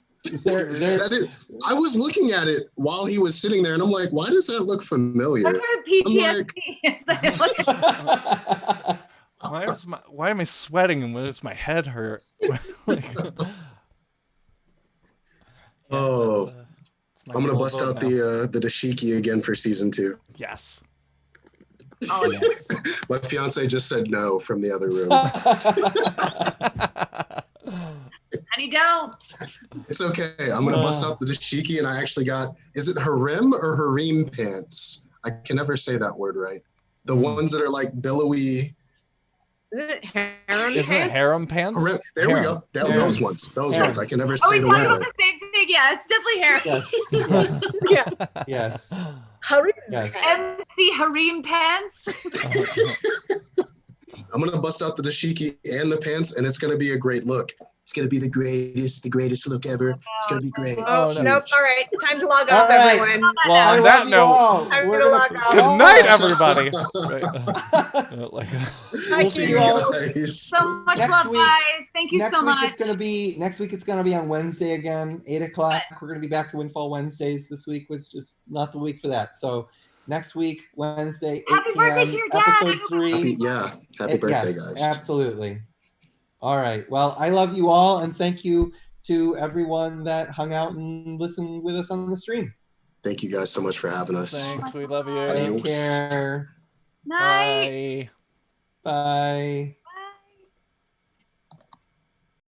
I was looking at it while he was sitting there, and I'm like, why does that look familiar? What kind of PTSD? Why am I sweating, and why does my head hurt? I'm gonna bust out the dashiki again for season 2. Yes. Oh yes. My fiance just said no from the other room. And you don't. It's okay. I'm gonna bust out the dashiki, and I actually got, is it harem or harem pants? I can never say that word right. The ones that are like billowy. Isn't it harem Isn't it harem pants? Harem. There we go. Those ones. Those ones. I can never say the word word about right. the same thing. Yeah, it's definitely harem. Yes. Yes. Harem. Yes. MC harem pants. I'm gonna bust out the dashiki and the pants, and it's gonna be a great look. It's gonna be the greatest look ever. It's gonna be great. Oh, Huge. nope. All right. Time to log All off, right. everyone. Well, on that note, Time we're to gonna log off. good night, everybody. Right. We'll see you all. So much Next love, week- guys. Thank you next so week much. Next week it's gonna be on Wednesday again, 8 o'clock. We're gonna be back to Windfall Wednesdays. This week was just not the week for that. So next week, Wednesday, 8 Happy birthday p.m., to your dad. episode 3. Happy birthday, yes, guys. absolutely. All right. Well, I love you all, and thank you to everyone that hung out and listened with us on the stream. Thank you guys so much for having us. Thanks. We love you. Take care. Night. Bye. Bye.